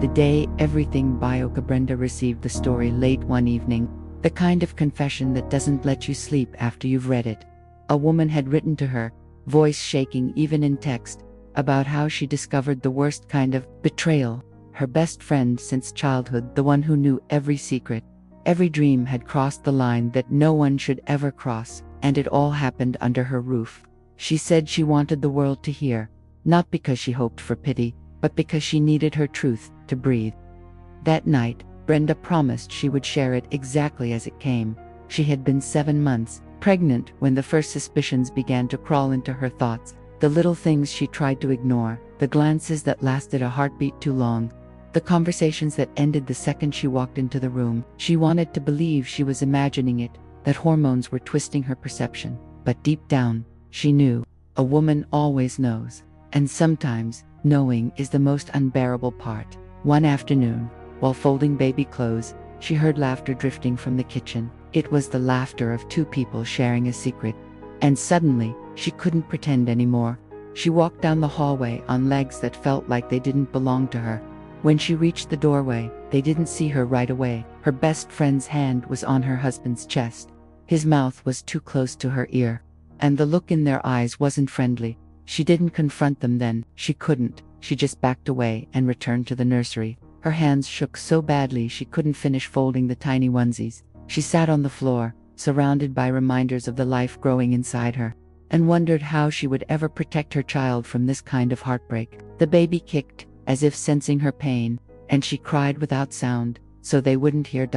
The day everything bioka Brenda received the story late one evening, the kind of confession that doesn't let you sleep after you've read it. A woman had written to her, voice shaking even in text, about how she discovered the worst kind of betrayal. Her best friend since childhood, the one who knew every secret, every dream, had crossed the line that no one should ever cross, and it all happened under her roof. She said she wanted the world to hear, not because she hoped for pity, but because she needed her truth to breathe. That night, Brenda promised she would share it exactly as it came. She had been 7 months pregnant when the first suspicions began to crawl into her thoughts, the little things she tried to ignore, the glances that lasted a heartbeat too long, the conversations that ended the second she walked into the room. She wanted to believe she was imagining it, that hormones were twisting her perception, but deep down, she knew. A woman always knows, and sometimes knowing is the most unbearable part. One afternoon, while folding baby clothes, she heard laughter drifting from the kitchen. It was the laughter of two people sharing a secret. And suddenly, she couldn't pretend anymore. She walked down the hallway on legs that felt like they didn't belong to her. When she reached the doorway, they didn't see her right away. Her best friend's hand was on her husband's chest. His mouth was too close to her ear, and the look in their eyes wasn't friendly. She didn't confront them then. She couldn't. She just backed away and returned to the nursery. Her hands shook so badly she couldn't finish folding the tiny onesies. She sat on the floor, surrounded by reminders of the life growing inside her, and wondered how she would ever protect her child from this kind of heartbreak. The baby kicked, as if sensing her pain, and she cried without sound, so they wouldn't hear.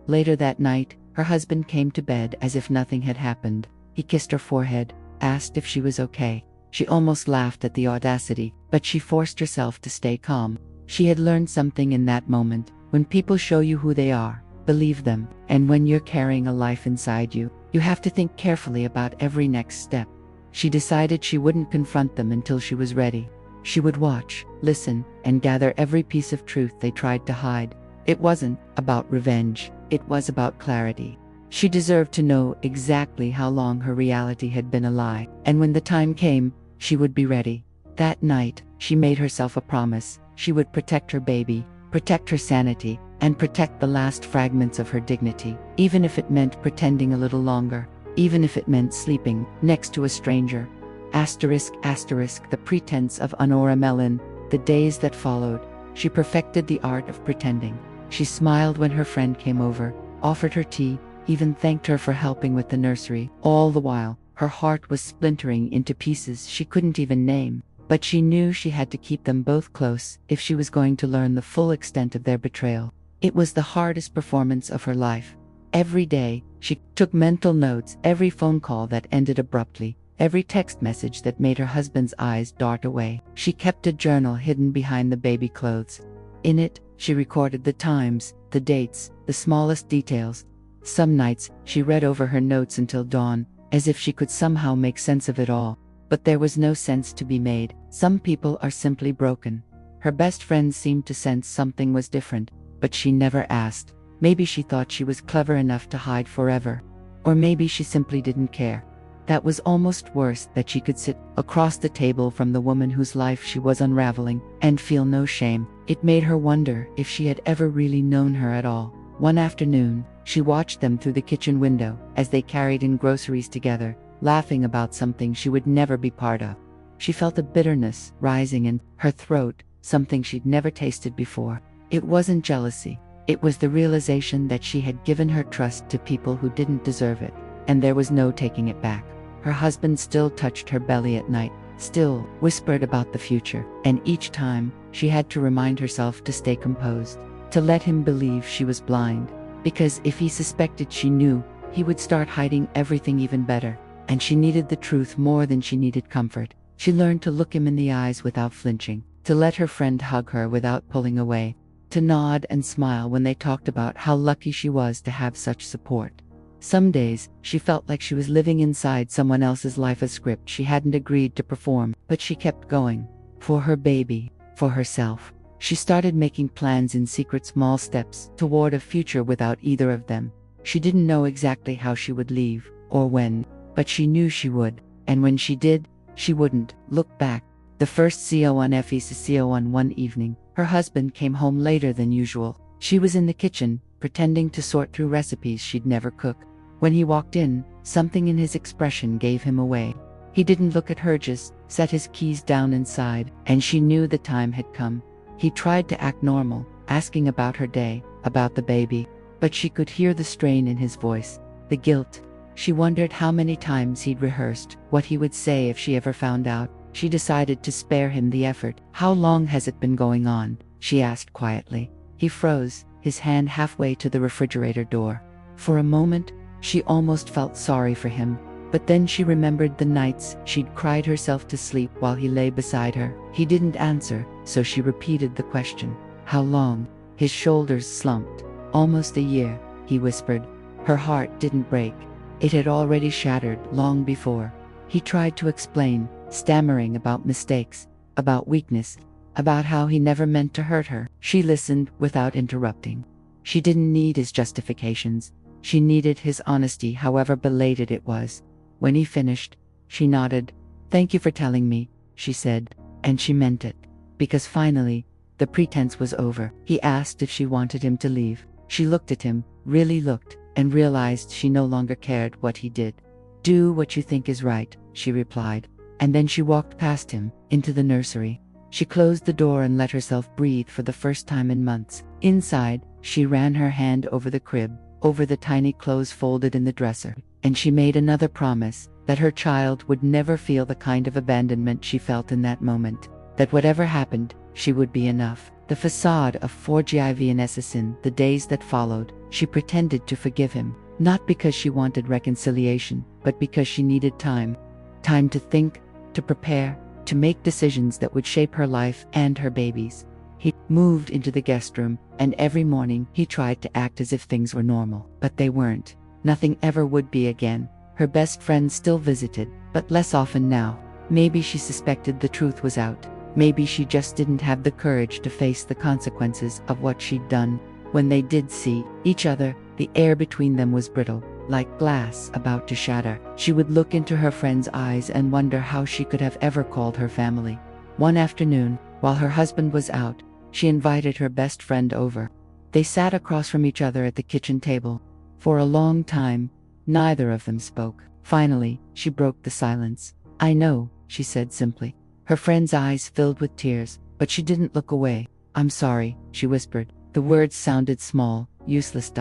Later that night, her husband came to bed as if nothing had happened. He kissed her forehead, asked if she was okay. She almost laughed at the audacity, but she forced herself to stay calm. She had learned something in that moment. When people show you who they are, believe them. And when you're carrying a life inside you, you have to think carefully about every next step. She decided she wouldn't confront them until she was ready. She would watch, listen, and gather every piece of truth they tried to hide. It wasn't about revenge. It was about clarity. She deserved to know exactly how long her reality had been a lie, and when the time came, she would be ready. That night, she made herself a promise. She would protect her baby, protect her sanity, and protect the last fragments of her dignity, even if it meant pretending a little longer, even if it meant sleeping next to a stranger. The pretense of Honora Mellon. The days that followed, she perfected the art of pretending. She smiled when her friend came over, offered her tea, even thanked her for helping with the nursery. All the while, her heart was splintering into pieces she couldn't even name. But she knew she had to keep them both close if she was going to learn the full extent of their betrayal. It was the hardest performance of her life. Every day, she took mental notes, every phone call that ended abruptly, every text message that made her husband's eyes dart away. She kept a journal hidden behind the baby clothes. In it, she recorded the times, the dates, the smallest details. Some nights, she read over her notes until dawn, as if she could somehow make sense of it all. But there was no sense to be made. Some people are simply broken. Her best friend seemed to sense something was different, but she never asked. Maybe she thought she was clever enough to hide forever. Or maybe she simply didn't care. That was almost worse, that she could sit across the table from the woman whose life she was unraveling and feel no shame. It made her wonder if she had ever really known her at all. One afternoon, she watched them through the kitchen window as they carried in groceries together, laughing about something she would never be part of. She felt a bitterness rising in her throat, something she'd never tasted before. It wasn't jealousy. It was the realization that she had given her trust to people who didn't deserve it, and there was no taking it back. Her husband still touched her belly at night, still whispered about the future, and each time, she had to remind herself to stay composed, to let him believe she was blind, because if he suspected she knew, he would start hiding everything even better. And she needed the truth more than she needed comfort. She learned to look him in the eyes without flinching, to let her friend hug her without pulling away, to nod and smile when they talked about how lucky she was to have such support. Some days, she felt like she was living inside someone else's life, a script she hadn't agreed to perform, but she kept going. For her baby, for herself. She started making plans in secret, small steps toward a future without either of them. She didn't know exactly how she would leave, or when, but she knew she would, and when she did, she wouldn't look back. The first CO1 FECCO on one evening, Her husband came home later than usual. She was in the kitchen, pretending to sort through recipes she'd never cook. When he walked in, something in his expression gave him away. He didn't look at her, just set his keys down inside, and she knew the time had come. He tried to act normal, asking about her day, about the baby, but she could hear the strain in his voice, the guilt. She wondered how many times he'd rehearsed what he would say if she ever found out. She decided to spare him the effort. "How long has it been going on?" she asked quietly. He froze, his hand halfway to the refrigerator door. For a moment, she almost felt sorry for him, but then she remembered the nights she'd cried herself to sleep while he lay beside her. He didn't answer, so she repeated the question. "How long?" His shoulders slumped. "Almost a year," he whispered. Her heart didn't break. It had already shattered long before. He tried to explain, stammering about mistakes, about weakness, about how he never meant to hurt her. She listened without interrupting. She didn't need his justifications. She needed his honesty, however belated it was. When he finished, she nodded. "Thank you for telling me," she said, and she meant it. Because finally, the pretense was over. He asked if she wanted him to leave. She looked at him, really looked, and realized she no longer cared what he did. "Do what you think is right," she replied. And then she walked past him, into the nursery. She closed the door and let herself breathe for the first time in months. Inside, she ran her hand over the crib, over the tiny clothes folded in the dresser, and she made another promise, that her child would never feel the kind of abandonment she felt in that moment, that whatever happened, she would be enough. The facade of forgiveness in the days that followed, she pretended to forgive him, not because she wanted reconciliation, but because she needed time. Time to think, to prepare, to make decisions that would shape her life and her baby's. He moved into the guest room, and every morning he tried to act as if things were normal, but they weren't. Nothing ever would be again. Her best friend still visited, but less often now. Maybe she suspected the truth was out. Maybe she just didn't have the courage to face the consequences of what she'd done. When they did see each other, the air between them was brittle, like glass about to shatter. She would look into her friend's eyes and wonder how she could have ever called her family. One afternoon, while her husband was out, she invited her best friend over. They sat across from each other at the kitchen table. For a long time, neither of them spoke. Finally, she broke the silence. "I know," she said simply. Her friend's eyes filled with tears, but she didn't look away. "I'm sorry," she whispered. The words sounded small, useless.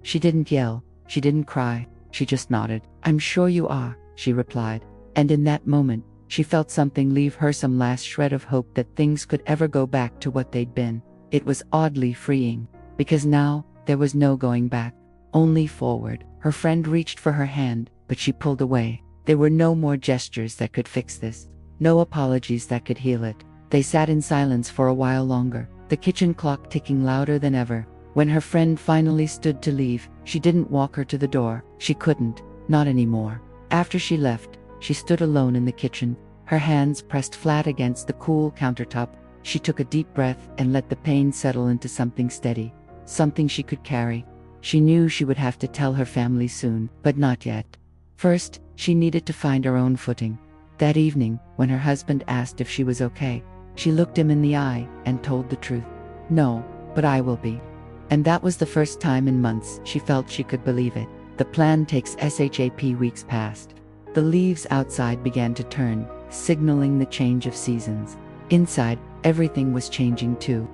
She didn't yell, she didn't cry, she just nodded. "I'm sure you are," she replied. And in that moment, she felt something leave her, some last shred of hope that things could ever go back to what they'd been. It was oddly freeing, because now, there was no going back, only forward. Her friend reached for her hand, but she pulled away. There were no more gestures that could fix this, no apologies that could heal it. They sat in silence for a while longer, the kitchen clock ticking louder than ever. When her friend finally stood to leave, she didn't walk her to the door. She couldn't, not anymore. After she left, she stood alone in the kitchen, her hands pressed flat against the cool countertop. She took a deep breath and let the pain settle into something steady, something she could carry. She knew she would have to tell her family soon, but not yet. First, she needed to find her own footing. That evening, when her husband asked if she was okay, she looked him in the eye and told the truth. "No, but I will be." And that was the first time in months she felt she could believe it. The plan takes SHAP. Weeks passed. The leaves outside began to turn, signaling the change of seasons. Inside, everything was changing too.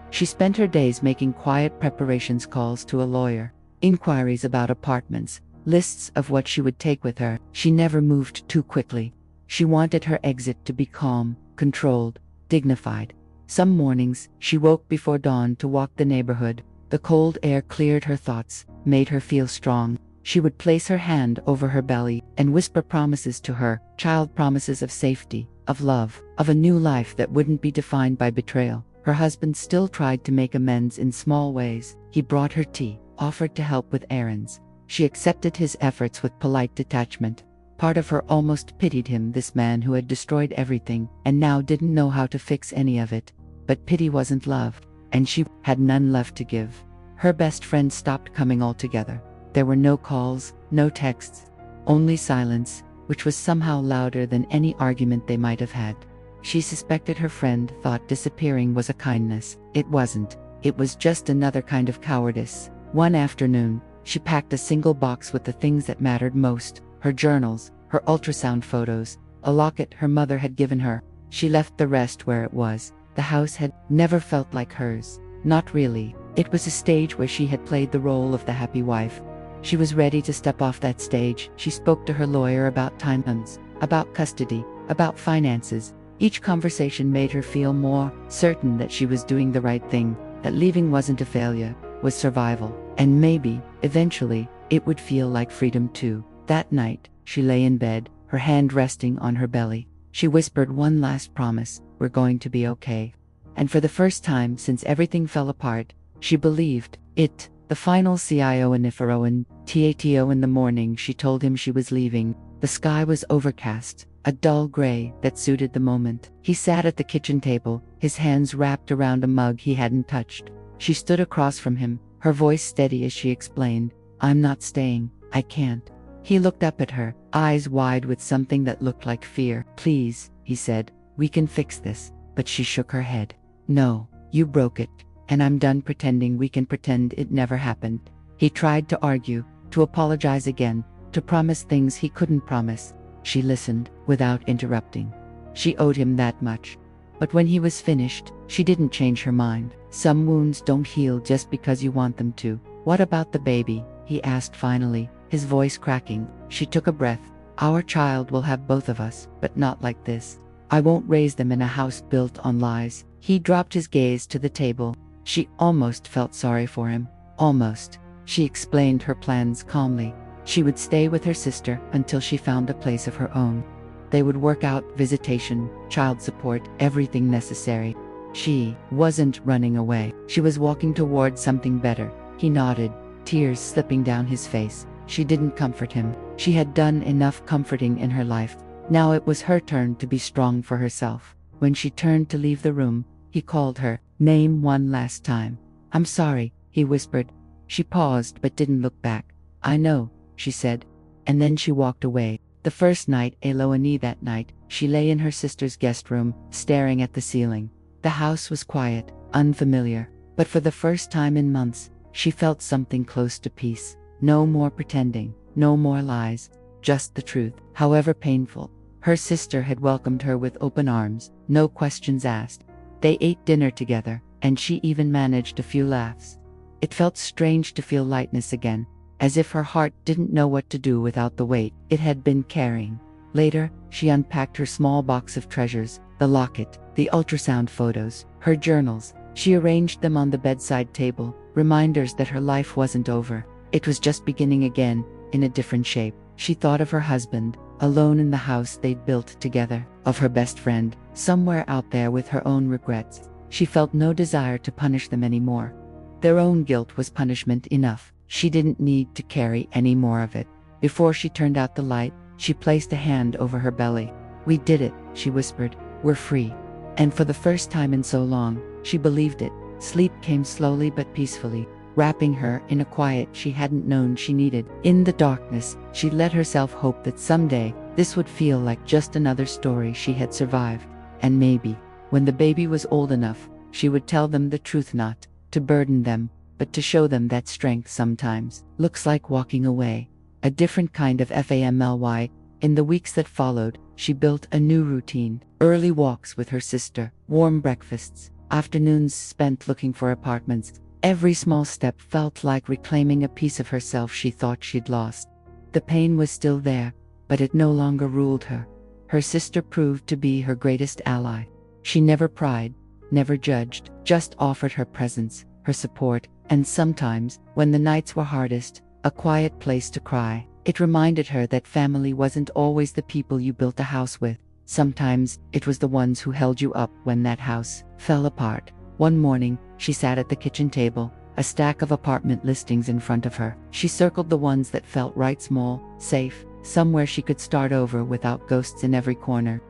She spent her days making quiet preparations, calls to a lawyer, inquiries about apartments, lists of what she would take with her. She never moved too quickly. She wanted her exit to be calm, controlled, dignified. Some mornings, she woke before dawn to walk the neighborhood. The cold air cleared her thoughts, made her feel strong. She would place her hand over her belly and whisper promises to her, child promises of safety, of love, of a new life that wouldn't be defined by betrayal. Her husband still tried to make amends in small ways. He brought her tea, offered to help with errands. She accepted his efforts with polite detachment. Part of her almost pitied him, this man who had destroyed everything and now didn't know how to fix any of it. But pity wasn't love, and she had none left to give. Her best friend stopped coming altogether. There were no calls, no texts, only silence, which was somehow louder than any argument they might have had. She suspected her friend thought disappearing was a kindness. It wasn't. It was just another kind of cowardice. One afternoon, she packed a single box with the things that mattered most: her journals, her ultrasound photos, a locket her mother had given her. She left the rest where it was. The house had never felt like hers. Not really. It was a stage where she had played the role of the happy wife. She was ready to step off that stage. She spoke to her lawyer about timelines, about custody, about finances. Each conversation made her feel more certain that she was doing the right thing, that leaving wasn't a failure, was survival. And maybe, eventually, it would feel like freedom too. That night, she lay in bed, her hand resting on her belly. She whispered one last promise: we're going to be okay. And for the first time since everything fell apart, she believed it. The final CIO and TATO in the morning she told him she was leaving. The sky was overcast, a dull gray that suited the moment. He sat at the kitchen table, his hands wrapped around a mug he hadn't touched. She stood across from him, her voice steady as she explained, "I'm not staying. I can't." He looked up at her, eyes wide with something that looked like fear. "Please," he said, "we can fix this." But she shook her head. "No, you broke it, and I'm done pretending we can pretend it never happened." He tried to argue, to apologize again, to promise things he couldn't promise. She listened, without interrupting. She owed him that much. But when he was finished, she didn't change her mind. Some wounds don't heal just because you want them to. "What about the baby?" he asked finally, his voice cracking. She took a breath. "Our child will have both of us, but not like this. I won't raise them in a house built on lies." He dropped his gaze to the table. She almost felt sorry for him. Almost. She explained her plans calmly. She would stay with her sister until she found a place of her own. They would work out visitation, child support, everything necessary. She wasn't running away. She was walking toward something better. He nodded, tears slipping down his face. She didn't comfort him. She had done enough comforting in her life. Now it was her turn to be strong for herself. When she turned to leave the room, he called her name one last time. "I'm sorry," he whispered. She paused but didn't look back. "I know," she said. And then she walked away. The first night, that night, she lay in her sister's guest room, staring at the ceiling. The house was quiet, unfamiliar, but for the first time in months, she felt something close to peace. No more pretending, no more lies, just the truth, however painful. Her sister had welcomed her with open arms, no questions asked. They ate dinner together, and she even managed a few laughs. It felt strange to feel lightness again, as if her heart didn't know what to do without the weight it had been carrying. Later, she unpacked her small box of treasures, the locket, the ultrasound photos, her journals. She arranged them on the bedside table, reminders that her life wasn't over. It was just beginning again, in a different shape. She thought of her husband, alone in the house they'd built together, of her best friend, somewhere out there with her own regrets. She felt no desire to punish them anymore. Their own guilt was punishment enough. She didn't need to carry any more of it. Before she turned out the light, she placed a hand over her belly. "We did it," she whispered. "We're free." And for the first time in so long, she believed it. Sleep came slowly but peacefully, wrapping her in a quiet she hadn't known she needed. In the darkness, she let herself hope that someday, this would feel like just another story she had survived. And maybe, when the baby was old enough, she would tell them the truth, not to burden them, but to show them that strength sometimes looks like walking away. A different kind of family. In the weeks that followed, she built a new routine. Early walks with her sister, warm breakfasts, afternoons spent looking for apartments. Every small step felt like reclaiming a piece of herself she thought she'd lost. The pain was still there, but it no longer ruled her. Her sister proved to be her greatest ally. She never pried, never judged, just offered her presence, her support, and sometimes, when the nights were hardest, a quiet place to cry. It reminded her that family wasn't always the people you built a house with. Sometimes, it was the ones who held you up when that house fell apart. One morning, she sat at the kitchen table, a stack of apartment listings in front of her. She circled the ones that felt right, small, safe, somewhere she could start over without ghosts in every corner.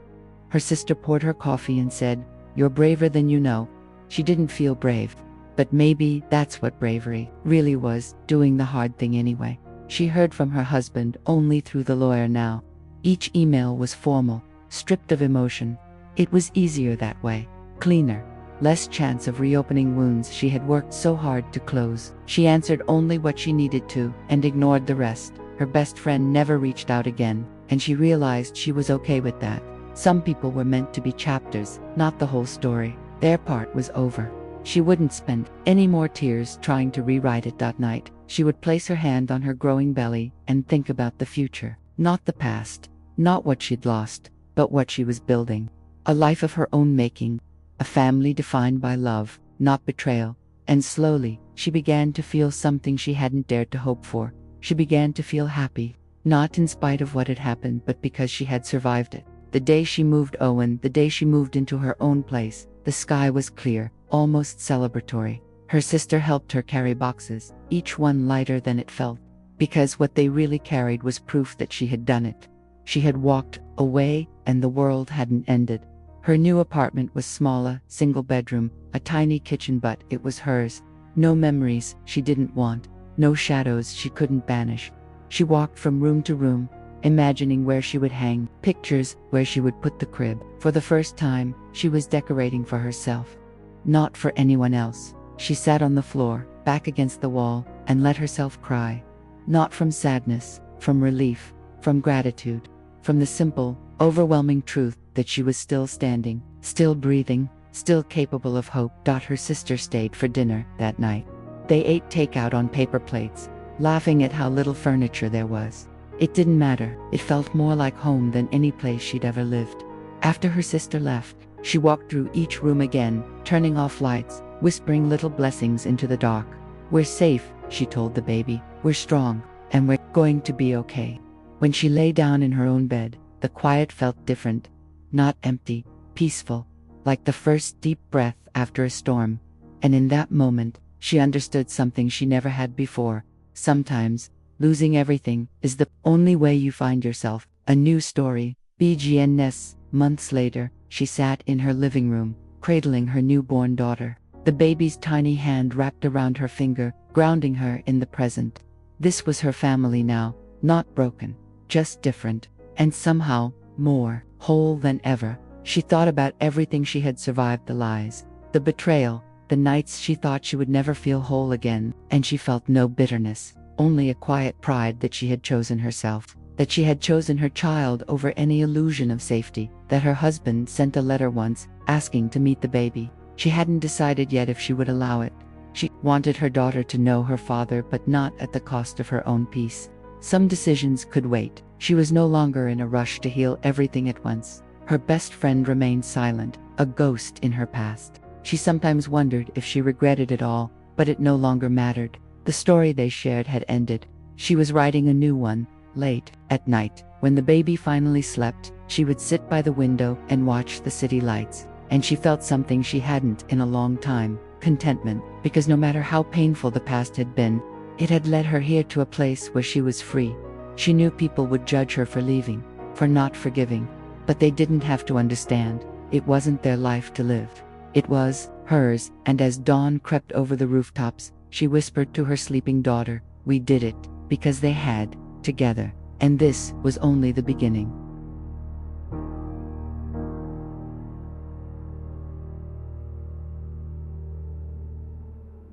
Her sister poured her coffee and said, "You're braver than you know." She didn't feel brave. But maybe that's what bravery really was, doing the hard thing anyway. She heard from her husband only through the lawyer now. Each email was formal, stripped of emotion. It was easier that way. Cleaner. Less chance of reopening wounds she had worked so hard to close. She answered only what she needed to, and ignored the rest. Her best friend never reached out again, and she realized she was okay with that. Some people were meant to be chapters, not the whole story. Their part was over. She wouldn't spend any more tears trying to rewrite it that night. She would place her hand on her growing belly and think about the future. Not the past. Not what she'd lost, but what she was building. A life of her own making. A family defined by love, not betrayal. And slowly, she began to feel something she hadn't dared to hope for. She began to feel happy. Not in spite of what had happened, but because she had survived it. The day she moved the day she moved into her own place, the sky was clear, almost celebratory. Her sister helped her carry boxes, each one lighter than it felt. Because what they really carried was proof that she had done it. She had walked away, and the world hadn't ended. Her new apartment was smaller, single bedroom, a tiny kitchen, but it was hers. No memories she didn't want, no shadows she couldn't banish. She walked from room to room, imagining where she would hang pictures, where she would put the crib. For the first time, she was decorating for herself, not for anyone else. She sat on the floor, back against the wall, and let herself cry. Not from sadness, from relief, from gratitude, from the simple, overwhelming truth that she was still standing, still breathing, still capable of hope. Her sister stayed for dinner that night. They ate takeout on paper plates, laughing at how little furniture there was. It didn't matter. It felt more like home than any place she'd ever lived. After her sister left, she walked through each room again, turning off lights, whispering little blessings into the dark. "We're safe," she told the baby. "We're strong, and we're going to be okay." When she lay down in her own bed, the quiet felt different. Not empty, peaceful, like the first deep breath after a storm. And in that moment, she understood something she never had before. Sometimes, losing everything is the only way you find yourself. A new story. BGNS. Months later, she sat in her living room, cradling her newborn daughter. The baby's tiny hand wrapped around her finger, grounding her in the present. This was her family now, not broken, just different, and somehow, more whole than ever. She thought about everything she had survived, the lies, the betrayal, the nights she thought she would never feel whole again, and she felt no bitterness, only a quiet pride that she had chosen herself, that she had chosen her child over any illusion of safety, that her husband sent a letter once, asking to meet the baby. She hadn't decided yet if she would allow it. She wanted her daughter to know her father, but not at the cost of her own peace. Some decisions could wait. She was no longer in a rush to heal everything at once. Her best friend remained silent, a ghost in her past. She sometimes wondered if she regretted it all, but it no longer mattered. The story they shared had ended. She was writing a new one. Late at night, when the baby finally slept, she would sit by the window and watch the city lights. And she felt something she hadn't in a long time, contentment, because no matter how painful the past had been, it had led her here to a place where she was free. She knew people would judge her for leaving, for not forgiving, but they didn't have to understand. It wasn't their life to live. It was hers, and as dawn crept over the rooftops, she whispered to her sleeping daughter, "We did it, because they had, together, and this was only the beginning."